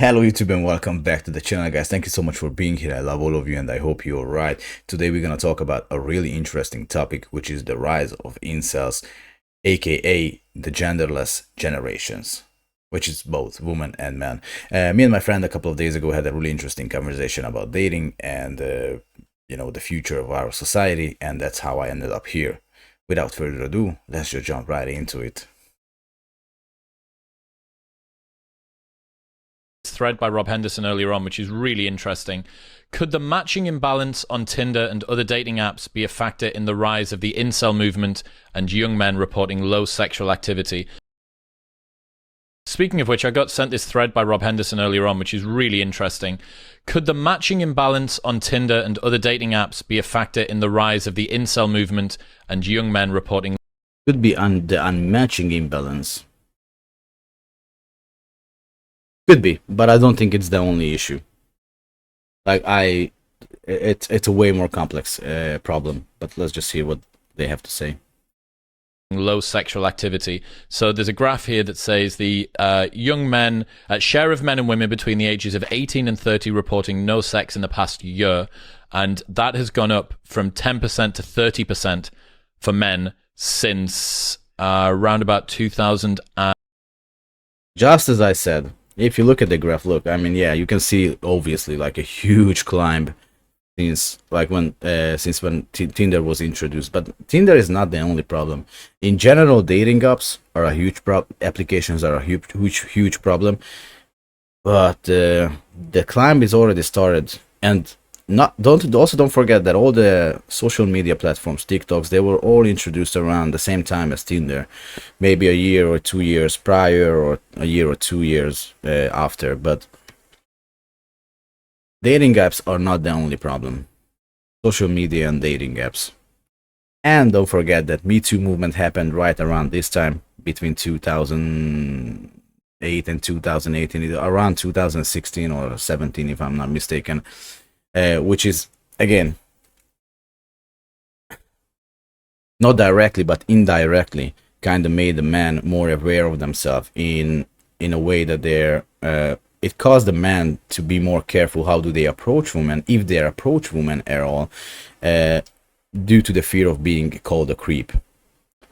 Hello YouTube and welcome back to the channel, guys. Thank you so much for being here. I love all of you and I hope you're right. Today we're going to talk about a really interesting topic, which is the rise of incels, aka the genderless generations, which is both women and men. Me and my friend a couple of days ago had a really interesting conversation about dating and the future of our society, and that's how I ended up here. Without further ado, let's just jump right into it. Thread by Rob Henderson earlier on, which is really interesting. Could the matching imbalance on Tinder and other dating apps be a factor in the rise of the incel movement and young men reporting low sexual activity? Speaking of which, I got sent this thread by Rob Henderson earlier on, which is really interesting. Could the matching imbalance on Tinder and other dating apps be a factor in the rise of the incel movement and young men reporting? Could be on the unmatching imbalance. Could be, but I don't think it's the only issue. It's a way more complex problem. But let's just see what they have to say. Low sexual activity. So there's a graph here that says the young men, share of men and women between the ages of 18 and 30 reporting no sex in the past year, and that has gone up from 10% to 30% for men since around about 2000. Just as I said, if you look at the graph, I mean, yeah, you can see obviously like a huge climb since when Tinder was introduced. But Tinder is not the only problem. In general, dating apps are a huge applications are a huge problem. But the climb is already started, and don't forget that all the social media platforms, TikToks, they were all introduced around the same time as Tinder, maybe a year or 2 years prior, or a year or 2 years after. But dating apps are not the only problem. Social media and dating apps. And don't forget that Me Too movement happened right around this time, between 2008 and 2018, around 2016 or 17, if I'm not mistaken. Which is, again, not directly but indirectly kind of made the men more aware of themselves in a way that it caused the men to be more careful how do they approach women, if they approach women at all, due to the fear of being called a creep.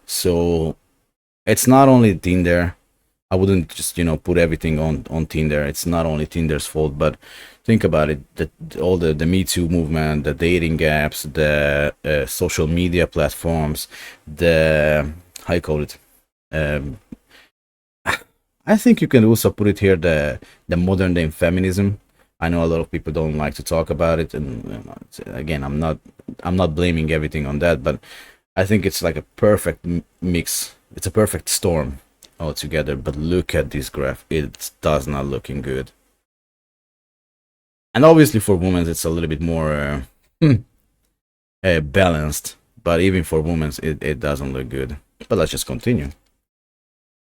So it's not only Tinder. I wouldn't just put everything on Tinder. It's not only Tinder's fault, but think about it, all the Me Too movement, the dating apps, the social media platforms, the how you call it, I think you can also put it here, the modern day feminism. I know a lot of people don't like to talk about it, and again, I'm not blaming everything on that, but I think it's like a perfect mix. It's a perfect storm altogether. But look at this graph, it does not looking good. And obviously for women it's a little bit more balanced, but even for women it doesn't look good. But let's just continue.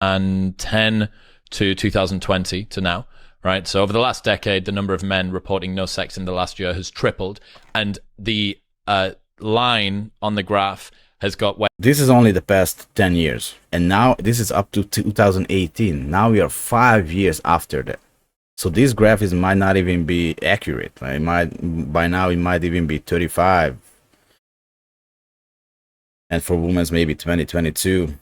And 10 to 2020 to now, right? So over the last decade, the number of men reporting no sex in the last year has tripled, and the line on the graph has got where this is only the past 10 years, and now this is up to 2018. Now we are 5 years after that. So this graph might not even be accurate. Right? By now it might even be 35, and for women maybe 2022.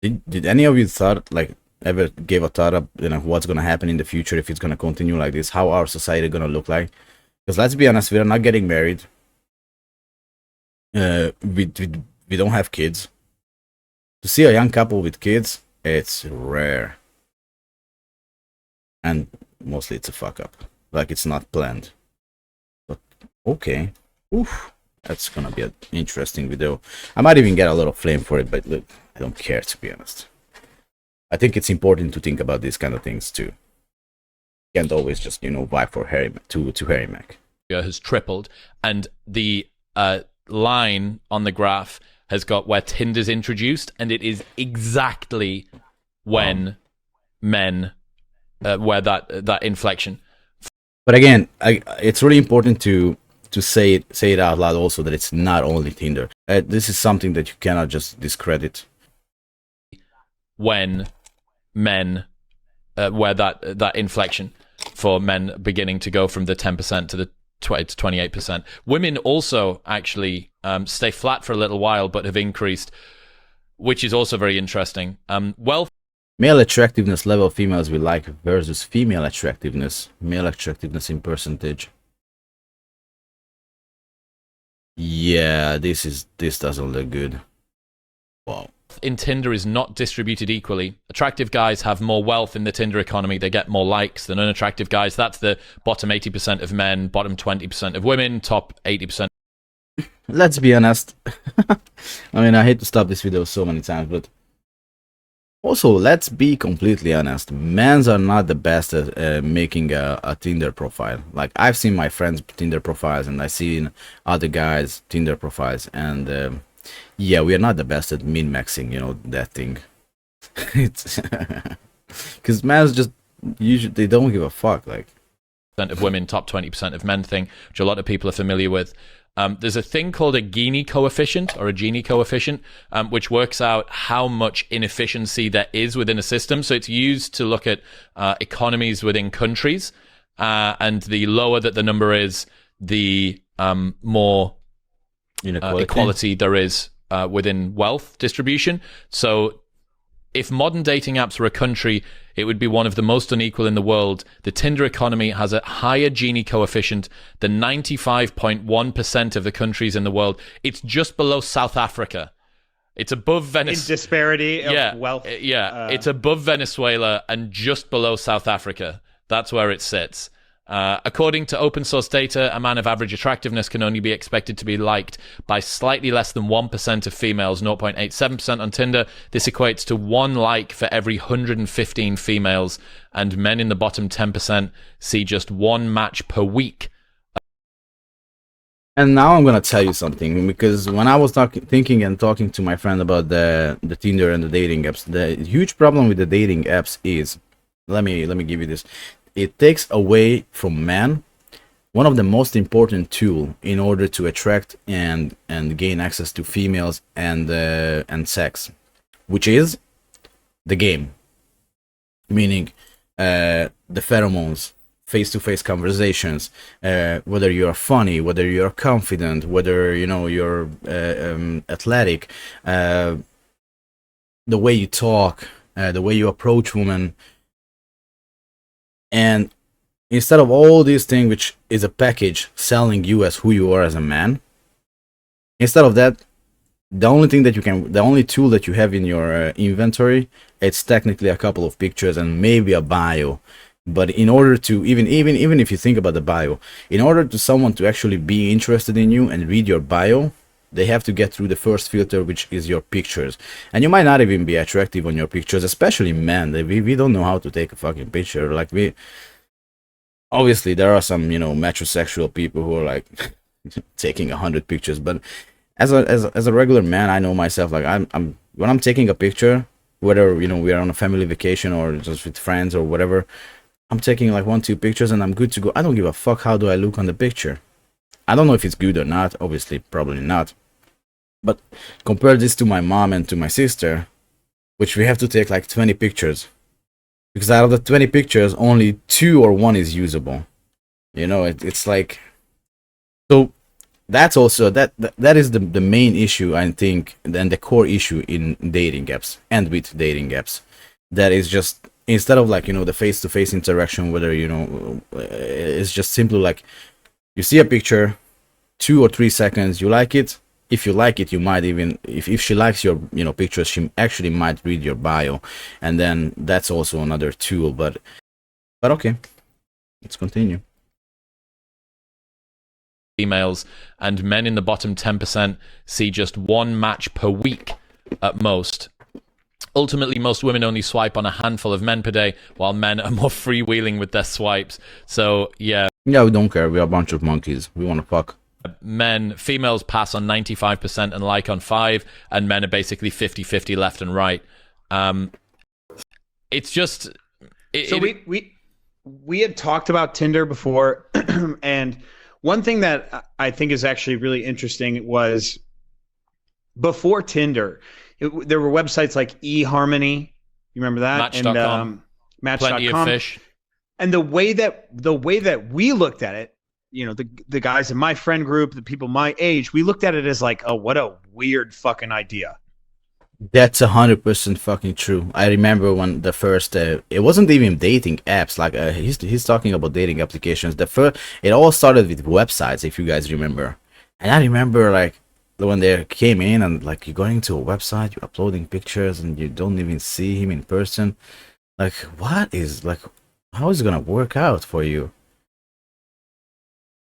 Did any of you ever gave a thought of what's gonna happen in the future if it's gonna continue like this? How our society gonna look like? Because let's be honest, we are not getting married. We don't have kids. To see a young couple with kids, it's rare. And mostly it's a fuck up. Like it's not planned. But okay. Oof. That's gonna be an interesting video. I might even get a little flame for it, but look, I don't care, to be honest. I think it's important to think about these kind of things too. You can't always just, vibe for Harry Mac. Has tripled, and the line on the graph has got where Tinder's introduced, and it is exactly when men where that inflection. But again, it's really important to say it out loud also, that it's not only Tinder. This is something that you cannot just discredit. When men where that inflection for men beginning to go from the 10% to the 20 to 28%. Women also actually stay flat for a little while, but have increased, which is also very interesting. Wealth. Male attractiveness level females we like versus female attractiveness, male attractiveness in percentage. Yeah, this doesn't look good. Wow. In Tinder is not distributed equally. Attractive guys have more wealth in the Tinder economy. They get more likes than unattractive guys. That's the bottom 80% of men, bottom 20% of women, top 80%. Let's be honest. I mean, I hate to stop this video so many times, but also, let's be completely honest. Men's are not the best at making a Tinder profile. Like, I've seen my friends' Tinder profiles, and I've seen other guys' Tinder profiles, and yeah, we are not the best at min-maxing, you know, that thing. It's because men's just usually they don't give a fuck. Like, of women, top 20% of men thing, which a lot of people are familiar with. There's a thing called a Gini coefficient, or a Gini coefficient, which works out how much inefficiency there is within a system. So it's used to look at economies within countries, and the lower that the number is, the more equality there is within wealth distribution. So if modern dating apps were a country, it would be one of the most unequal in the world. The Tinder economy has a higher Gini coefficient than 95.1% of the countries in the world. It's just below South Africa. It's above Venezuela. In disparity of wealth. It's above Venezuela and just below South Africa. That's where it sits. According to open source data, a man of average attractiveness can only be expected to be liked by slightly less than 1% of females, 0.87% on Tinder. This equates to 1 like for every 115 females, and men in the bottom 10% see just 1 match per week. and now I'm gonna tell you something, because when I was thinking and talking to my friend about the Tinder and the dating apps, the huge problem with the dating apps is, let me give you this. It takes away from men one of the most important tool in order to attract and gain access to females and sex, which is the game. Meaning the pheromones, face-to-face conversations, whether you're funny, whether you're confident, whether you're athletic, the way you talk, the way you approach women. And instead of all these things, which is a package selling you as who you are as a man, instead of that, the only tool that you have in your inventory, it's technically a couple of pictures and maybe a bio. But in order to even if you think about the bio, in order to someone to actually be interested in you and read your bio, they have to get through the first filter, which is your pictures. And you might not even be attractive on your pictures, especially men. We don't know how to take a fucking picture. Like, obviously there are some metrosexual people who are like taking 100 pictures, but as a regular man, I know myself, like I'm when I'm taking a picture, whether we are on a family vacation or just with friends or whatever, I'm taking like 1-2 pictures and I'm good to go. I don't give a fuck how do I look on the picture. I don't know if it's good or not. Obviously, probably not. But compare this to my mom and to my sister, which we have to take like 20 pictures. Because out of the 20 pictures, only 2 or 1 is usable. It's like... So, that's also... That is the main issue, I think, and the core issue in dating apps, and with dating apps. That is just... Instead of like, the face-to-face interaction, whether, it's just simply like... You see a picture, 2 or 3 seconds, you like it. If you like it, you might even, if she likes your pictures, she actually might read your bio, and then that's also another tool. But okay, let's continue. Females and men in the bottom 10% see just 1 match per week at most. Ultimately, most women only swipe on a handful of men per day, while men are more freewheeling with their swipes. So, yeah. Yeah, we don't care. We're a bunch of monkeys. We want to fuck. Females pass on 95% and like on 5, and men are basically 50-50 left and right. It's just... We had talked about Tinder before, and one thing that I think is actually really interesting was before Tinder... there were websites like eHarmony, you remember that? Match.com. And Plenty of Match.com. fish. And the way that we looked at it, the guys in my friend group, the people my age, we looked at it as like, oh, what a weird fucking idea. That's 100% fucking true. I remember when the first, it wasn't even dating apps. Like he's talking about dating applications. The first, it all started with websites, if you guys remember. And I remember like when they came in and like you're going to a website, you're uploading pictures, and you don't even see him in person. Like, what is like, how is it gonna work out for you?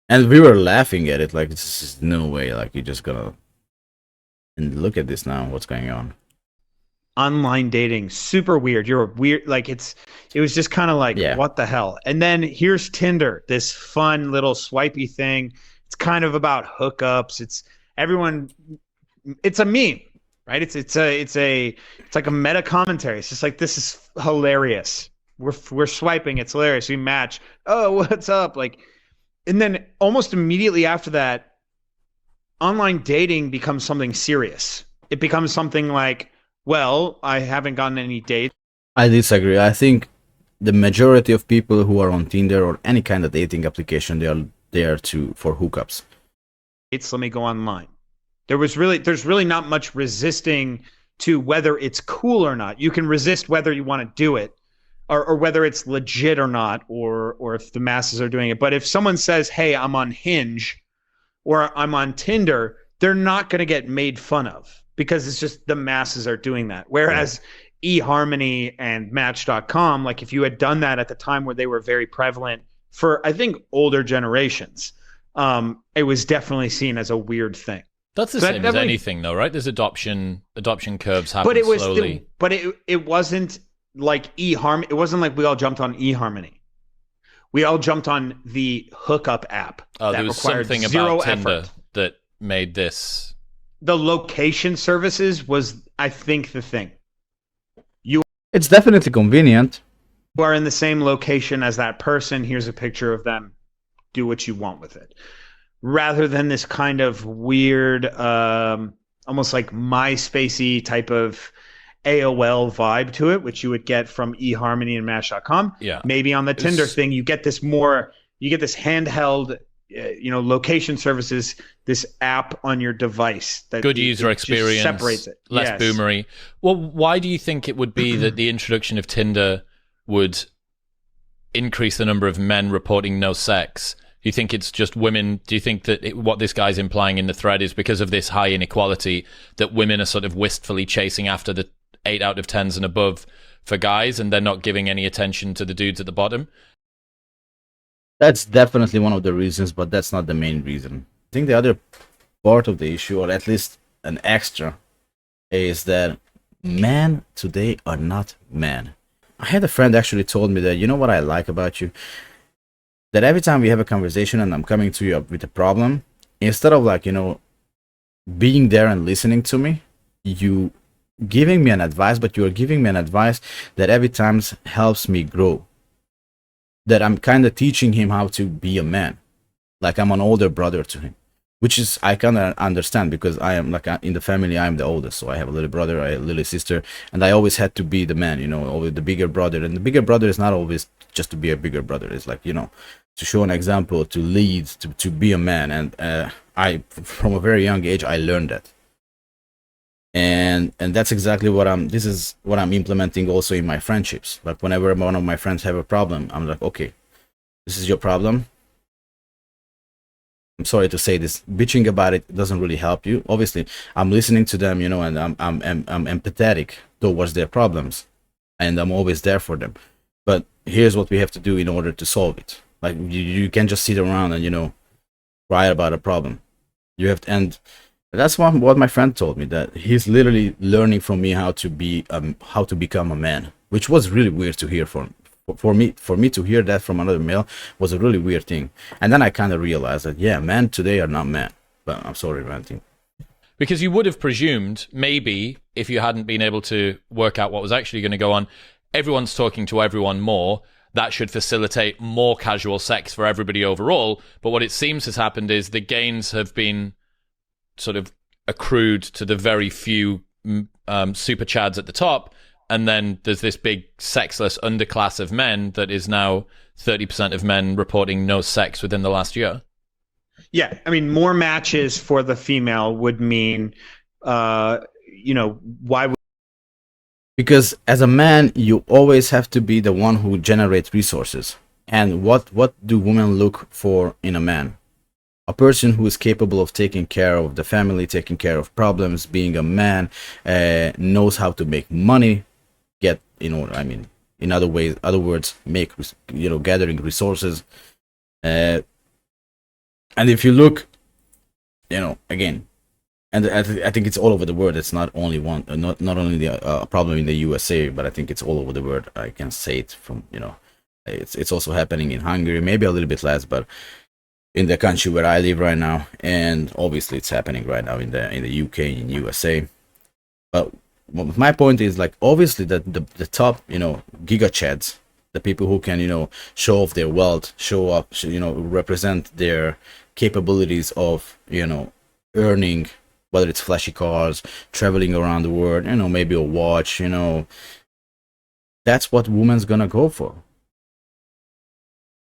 And we were laughing at it, like this is no way. Like you're just gonna. And look at this now. What's going on? Online dating, super weird. You're weird. Like it was just kind of like, what the hell? And then here's Tinder, this fun little swipey thing. It's kind of about hookups. It's a meme, right? It's like a meta commentary. It's just like, this is hilarious. We're swiping. It's hilarious. We match. Oh, what's up? Like, and then almost immediately after that, online dating becomes something serious. It becomes something like, well, I haven't gotten any dates. I disagree. I think the majority of people who are on Tinder or any kind of dating application, they are there for hookups. Let me go online. There's really not much resisting to whether it's cool or not. You can resist whether you want to do it or whether it's legit or not, or if the masses are doing it. But if someone says, hey, I'm on Hinge, or I'm on Tinder, they're not going to get made fun of because it's just the masses are doing that. Whereas eHarmony and Match.com, like if you had done that at the time where they were very prevalent for, I think, older generations, it was definitely seen as a weird thing. That's the same as anything, though, right? There's adoption curves happen slowly. But it wasn't like eHarmony. It wasn't like we all jumped on eHarmony. We all jumped on the hookup app. Oh, there was something about Tinder that made this. The location services was, I think, the thing. It's definitely convenient. You are in the same location as that person. Here's a picture of them. Do what you want with it. Rather than this kind of weird, almost like MySpacey type of AOL vibe to it, which you would get from eHarmony and Match.com. Yeah. Maybe on the Tinder thing, you get this handheld, location services, this app on your device. That good user experience, separates it. Less boomery. Well, why do you think it would be that the introduction of Tinder would increase the number of men reporting no sex? Do you think it's just women? Do you think that what this guy's implying in the thread is because of this high inequality that women are sort of wistfully chasing after the 8 out of 10s and above for guys, and they're not giving any attention to the dudes at the bottom? That's definitely one of the reasons, but that's not the main reason. I think the other part of the issue, or at least an extra, is that men today are not men. I had a friend actually told me that, you know what I like about you? That every time we have a conversation and I'm coming to you with a problem, instead of like, being there and listening to me, you giving me an advice, but you're giving me an advice that every time helps me grow. That I'm kind of teaching him how to be a man. Like I'm an older brother to him, which is, I kind of understand because I am like in the family, I'm the oldest. So I have a little brother, I have a little sister, and I always had to be the man, always the bigger brother. And the bigger brother is not always just to be a bigger brother. It's like, to show an example, to lead, to be a man. And I, from a very young age, I learned that. And that's exactly this is what I'm implementing also in my friendships. Like whenever one of my friends have a problem, I'm like, okay, this is your problem. I'm sorry to say this, bitching about it doesn't really help you. Obviously, I'm listening to them, and I'm empathetic towards their problems, and I'm always there for them. But here's what we have to do in order to solve it. Like you can't just sit around and cry about a problem. You have to, and that's what my friend told me, that he's literally learning from me how to become a man, which was really weird to hear for me to hear that from another male was a really weird thing. And then I kind of realized that men today are not men. But I'm sorry, ranting. Because you would have presumed, maybe, if you hadn't been able to work out what was actually going to go on, everyone's talking to everyone more. That should facilitate more casual sex for everybody overall. But what it seems has happened is the gains have been sort of accrued to the very few super chads at the top, And then there's this big sexless underclass of men that is now 30% of men reporting no sex within the last year. Yeah, I mean, more matches for the female would mean, why would? Because as a man, you always have to be the one who generates resources. And what do women look for in a man? A person who is capable of taking care of the family, taking care of problems, being a man, knows how to make money, get, in other words, make, gathering resources. And if you look, again, and I think it's all over the world. It's not only one, not only the problem in the USA, but I think it's all over the world. I can say it from, it's also happening in Hungary, maybe a little bit less, but in the country where I live right now, and obviously it's happening right now in the UK, in USA. But my point is, like, obviously that the top, gigachads, the people who can, show off their wealth, show up, represent their capabilities of, earning, whether it's flashy cars, traveling around the world, maybe a watch, that's what women's gonna go for.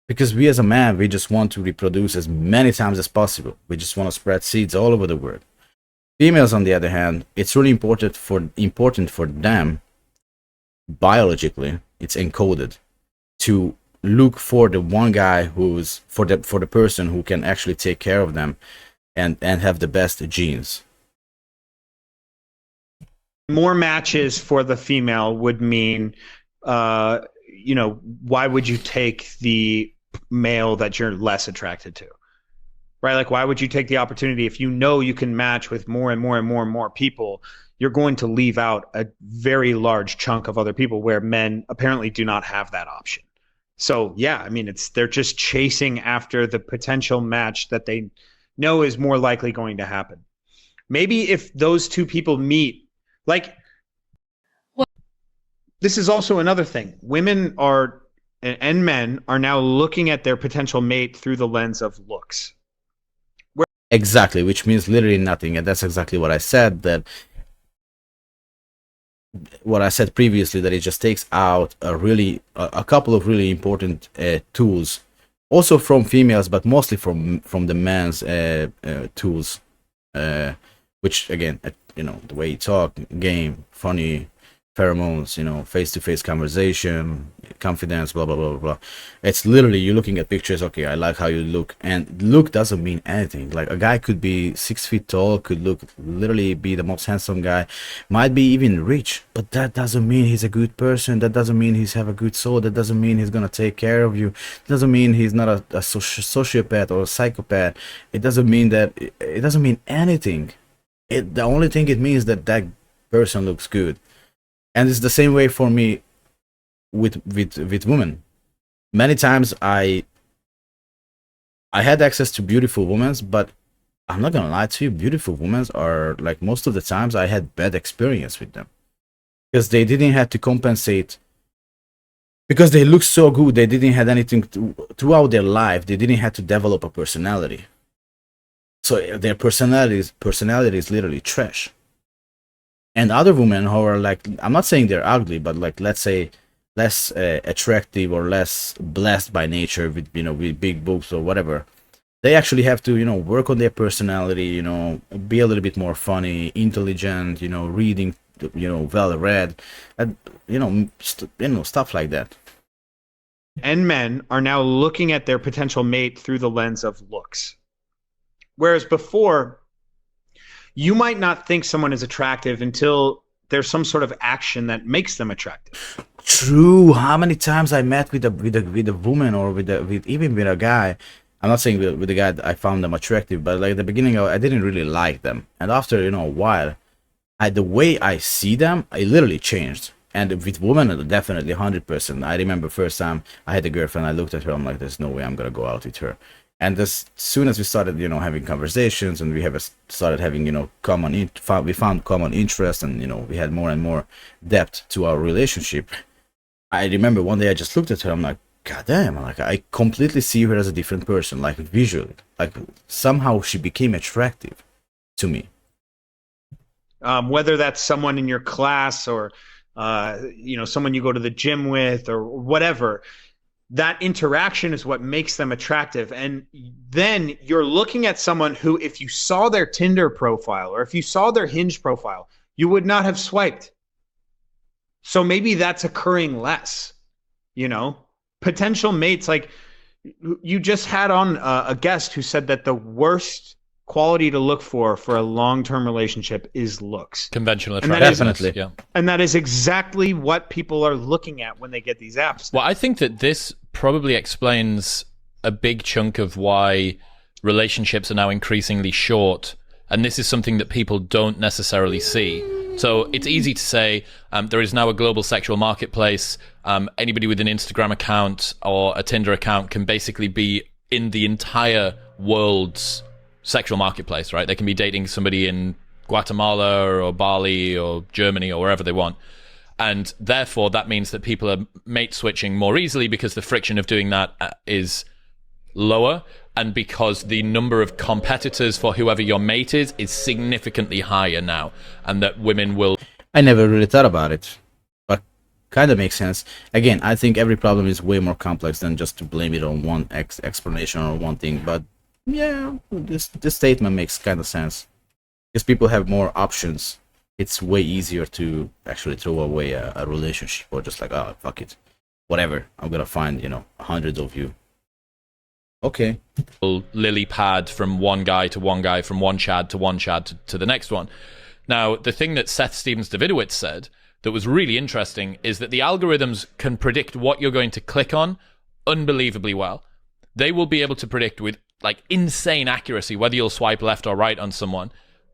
Because we as a man, we just want to reproduce as many times as possible. We just want to spread seeds all over the world. Females, on the other hand, it's really important for them, biologically, it's encoded, to look for the one guy who's for the person who can actually take care of them and have the best genes. More matches for the female would mean, why would you take the male that you're less attracted to, right? Like, why would you take the opportunity if you know you can match with more and more and more and more people? You're going to leave out a very large chunk of other people where men apparently do not have that option. So yeah, I mean, they're just chasing after the potential match that they know is more likely going to happen. Maybe if those two people meet, like, this is also another thing. Women are and men are now looking at their potential mate through the lens of looks. Exactly, which means literally nothing. And that's exactly what I said, what I said previously, that it just takes out a couple of really important tools, also from females, but mostly from the men's tools, which, again, the way you talk, game, funny, pheromones, face-to-face conversation, confidence, blah blah blah blah blah. It's literally, you're looking at pictures. Okay, I like how you look, and look doesn't mean anything. Like, a guy could be 6 feet tall, could literally be the most handsome guy, might be even rich, but that doesn't mean he's a good person. That doesn't mean he's have a good soul. That doesn't mean he's gonna take care of you. It doesn't mean he's not a sociopath or a psychopath. It doesn't mean that. It doesn't mean anything. The only thing it means that person looks good. And it's the same way for me with women. Many times I had access to beautiful women, but I'm not gonna lie to you, beautiful women are, like, most of the times I had bad experience with them, because they didn't have to compensate, because they look so good. They didn't have anything throughout their life. They didn't have to develop a personality, so their personality is literally trash. And other women who are, like, I'm not saying they're ugly, but, like, let's say less attractive or less blessed by nature with, with big boobs or whatever, they actually have to, work on their personality, be a little bit more funny, intelligent, reading, well read, and, stuff like that. And men are now looking at their potential mate through the lens of looks. Whereas before, you might not think someone is attractive until there's some sort of action that makes them attractive. True. How many times I met with a woman, or even with a guy. I'm not saying with the guy I found them attractive, but, like, at the beginning I didn't really like them, and after a while, the way I see them, I literally changed. And with women, definitely 100%. I remember first time I had a girlfriend, I looked at her, I'm like, there's no way I'm gonna go out with her. And as soon as we started, having conversations, and we started having, we found common interest, and, we had more and more depth to our relationship. I remember one day I just looked at her, I'm like, God damn, like, I completely see her as a different person, like, visually. Like, somehow she became attractive to me. Whether that's someone in your class or someone you go to the gym with or whatever. That interaction is what makes them attractive. And then you're looking at someone who, if you saw their Tinder profile or if you saw their Hinge profile, you would not have swiped. So maybe that's occurring less, potential mates. Like you just had on a guest who said that the worst quality to look for a long-term relationship is looks. Conventional attractiveness. Definitely. Yeah. And that is exactly what people are looking at when they get these apps. Well, I think that this probably explains a big chunk of why relationships are now increasingly short. And this is something that people don't necessarily see. So it's easy to say there is now a global sexual marketplace. Anybody with an Instagram account or a Tinder account can basically be in the entire world's sexual marketplace, right? They can be dating somebody in Guatemala or Bali or Germany or wherever they want. And therefore, that means that people are mate switching more easily because the friction of doing that is lower, and because the number of competitors for whoever your mate is significantly higher now, and that women will... I never really thought about it, but kind of makes sense. Again, I think every problem is way more complex than just to blame it on one explanation or one thing, but yeah, this statement makes kind of sense. Because people have more options, it's way easier to actually throw away a relationship, or just like, oh, fuck it, whatever, I'm gonna find 100 of you. Okay. Lily pad from one guy to one guy, from one Chad to the next one. Now, the thing that Seth Stevens-Davidowitz said that was really interesting is that the algorithms can predict what you're going to click on unbelievably well. They will be able to predict with like insane accuracy whether you'll swipe left or right on someone.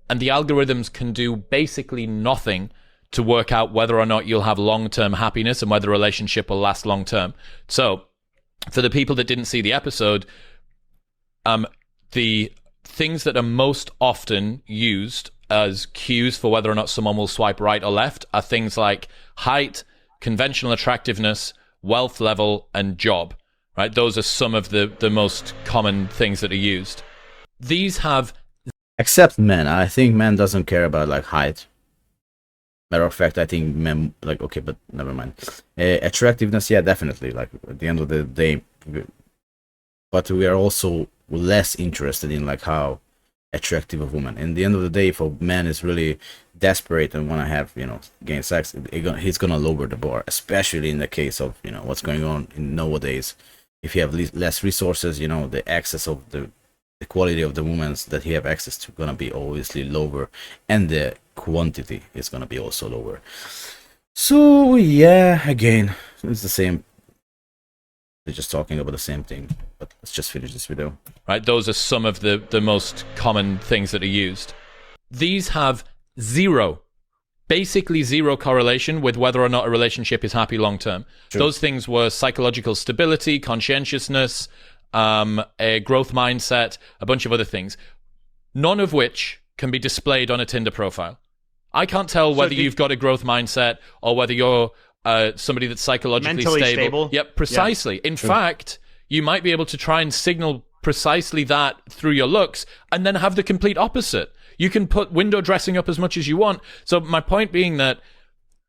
And the algorithms can do basically nothing to work out whether or not you'll have long-term happiness and whether a relationship will last long-term. So, for the people that didn't see the episode, the things that are most often used as cues for whether or not someone will swipe right or left are things like height, conventional attractiveness, wealth level, and job. Right? Those are some of the most common things that are used. These have... Except men. I think men doesn't care about like height. Matter of fact, I think men like, okay, but never mind. Attractiveness, yeah, definitely. Like at the end of the day, but we are also less interested in like how attractive a woman. In the end of the day, if a man is really desperate and want to have gain sex, he's gonna lower the bar. Especially in the case of what's going on in nowadays. If you have less resources, the access of the quality of the women that he have access to gonna be obviously lower, and the quantity is gonna be also lower. So yeah, again, it's the same. We're just talking about the same thing, but let's just finish this video. Right, those are some of the most common things that are used. These have basically zero correlation with whether or not a relationship is happy long term. Those things were psychological stability, conscientiousness, a growth mindset, a bunch of other things, none of which can be displayed on a Tinder profile. I can't tell whether you've got a growth mindset or whether you're somebody that's psychologically mentally stable. Yep, precisely. Yeah. In fact, you might be able to try and signal precisely that through your looks and then have the complete opposite. You can put window dressing up as much as you want. So my point being that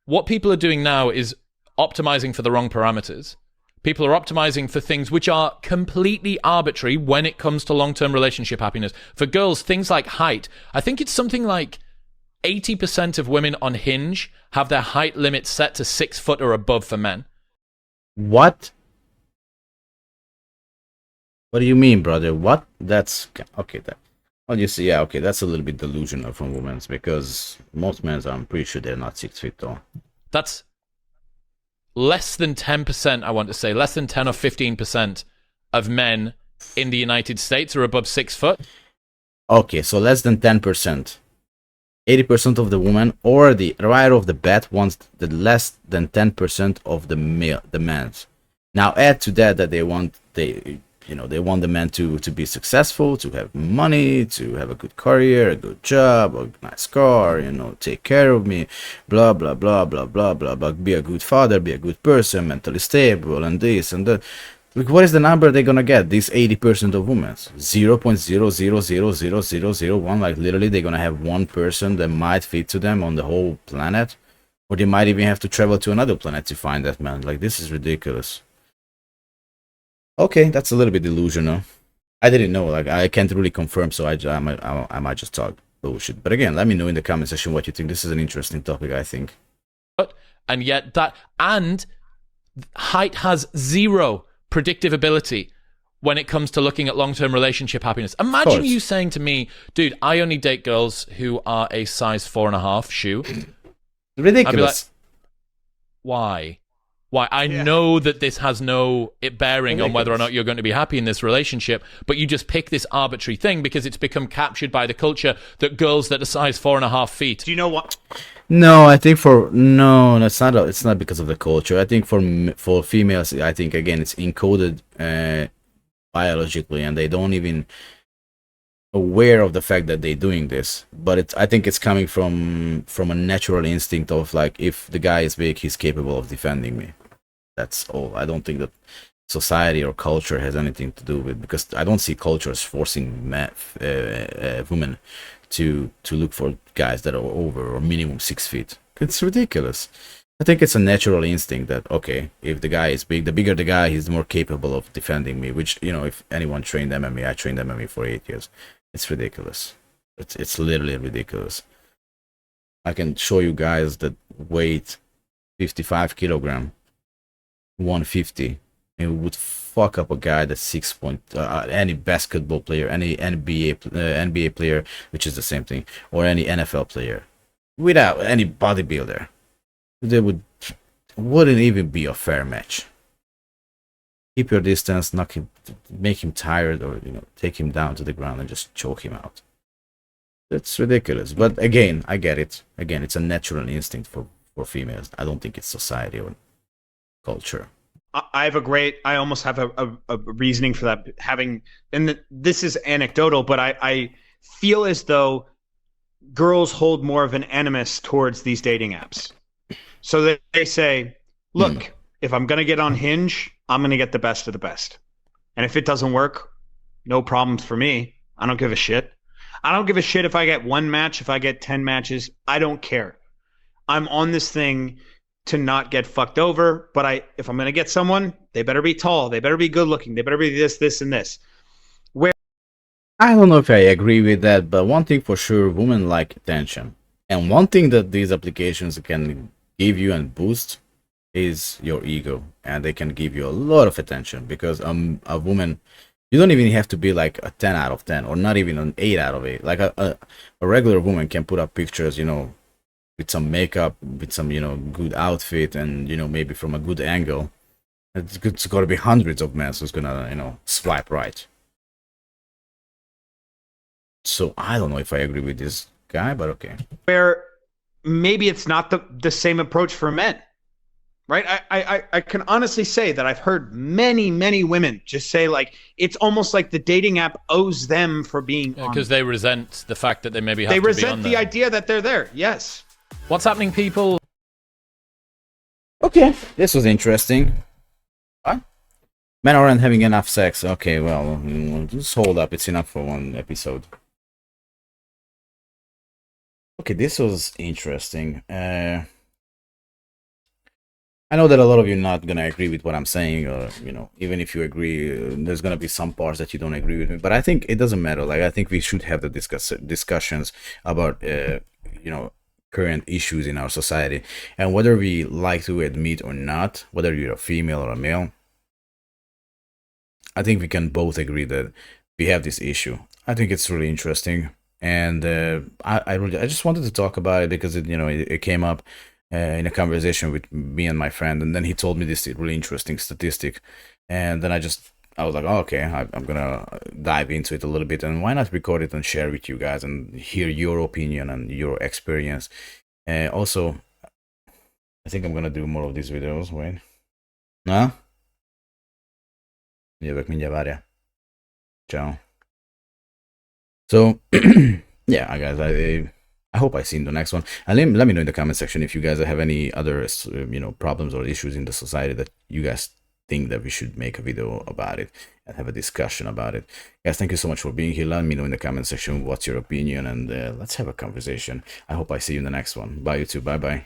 what people are doing now is optimizing for the wrong parameters. People are optimizing for things which are completely arbitrary when it comes to long-term relationship happiness. For girls, things like height. I think it's something like 80% of women on Hinge have their height limit set to 6 foot or above for men. What? What do you mean, brother? What? That's okay. Well, you see, yeah, okay, that's a little bit delusional from women, because most men, I'm pretty sure they're not 6 feet tall. That's less than 10%, I want to say, less than 10 or 15% of men in the United States are above 6 foot. Okay, so less than 10%. 80% of the women, or the writer of the bet wants the less than 10% of the men. Now add to that they want the man to be successful, to have money, to have a good career, a good job, a nice car, take care of me, blah blah blah blah blah blah blah, be a good father, be a good person, mentally stable, and this and that. Like, what is the number they're gonna get? These 80% of women, 0.000001. Like literally, they're gonna have one person that might fit to them on the whole planet. Or they might even have to travel to another planet to find that man. Like, this is ridiculous. Okay, that's a little bit delusional. I didn't know. Like, I can't really confirm, so I might just talk bullshit. But again, let me know in the comment section what you think. This is an interesting topic, I think. And yet height has zero predictive ability when it comes to looking at long-term relationship happiness. Imagine you saying to me, dude, I only date girls who are a size 4.5 shoe. Ridiculous. I'd be like, why? I know that this has no bearing on whether or not you're going to be happy in this relationship, but you just pick this arbitrary thing because it's become captured by the culture that girls that are size 4.5 feet. Do you know what? No, I think it's not. It's not because of the culture. I think for females, I think again it's encoded biologically, and they don't even aware of the fact that they're doing this. But I think it's coming from a natural instinct of like, if the guy is big, he's capable of defending me. That's all. I don't think that society or culture has anything to do with, because I don't see cultures forcing women to look for guys that are over or minimum 6 feet. It's ridiculous. I think it's a natural instinct that, okay, if the guy is big, the bigger the guy, he's more capable of defending me, which, you know, if anyone trained MMA, I trained MMA for 8 years. It's ridiculous. It's literally ridiculous. I can show you guys that weight 55 kilogram, 150, and it would fuck up a guy that's 6 point, any basketball player, any NBA player, which is the same thing, or any NFL player, without any bodybuilder. They wouldn't even be a fair match. Keep your distance, knock him, make him tired, or, you know, take him down to the ground and just choke him out. That's ridiculous. But again, I get it. Again, it's a natural instinct for females. I don't think it's society or culture. I almost have a reasoning for that. This is anecdotal, but I feel as though girls hold more of an animus towards these dating apps. So they say, look, if I'm going to get on Hinge, I'm going to get the best of the best. And if it doesn't work, no problems for me. I don't give a shit. I don't give a shit if I get 1 match, if I get 10 matches. I don't care. I'm on this thing to not get fucked over, but if I'm going to get someone, they better be tall, they better be good looking, they better be this, and this. I don't know if I agree with that, but one thing for sure, women like attention. And one thing that these applications can give you and boost is your ego, and they can give you a lot of attention, because a woman, you don't even have to be like a 10 out of 10 or not even an 8 out of 8. Like a regular woman can put up pictures, you know, with some makeup, with some, you know, good outfit, and, you know, maybe from a good angle. It's got to be hundreds of men who's gonna, you know, swipe right. So I don't know if I agree with this guy, but okay. Where maybe it's not the same approach for men, right? I can honestly say that I've heard many women just say, like, it's almost like the dating app owes them for being on, because they resent the fact that they maybe have they to be on resent the there. idea that they're there. Yes. What's happening, people? Okay, this was interesting. What? Men aren't having enough sex. Okay, well, just hold up. It's enough for one episode. Okay, this was interesting. I know that a lot of you are not gonna agree with what I'm saying, or, you know, even if you agree, there's gonna be some parts that you don't agree with me. But I think it doesn't matter. Like, I think we should have the discussions about, you know, current issues in our society, and whether we like to admit or not, whether you're a female or a male, I think we can both agree that we have this issue. I think it's really interesting, and I just wanted to talk about it because it came up in a conversation with me and my friend, and then he told me this really interesting statistic, and then I was like, oh, okay, I'm gonna dive into it a little bit, and why not record it and share with you guys and hear your opinion and your experience. Also, I think I'm gonna do more of these videos. Wait, na? Jövök mindjárt, várja. Ciao. So, yeah, guys, I hope I see in the next one. And let me know in the comment section if you guys have any other, problems or issues in the society that you guys think that we should make a video about it and have a discussion about it. Guys, thank you so much for being here. Let me know in the comment section what's your opinion, and let's have a conversation. I hope I see you in the next one. Bye, YouTube. Bye-bye.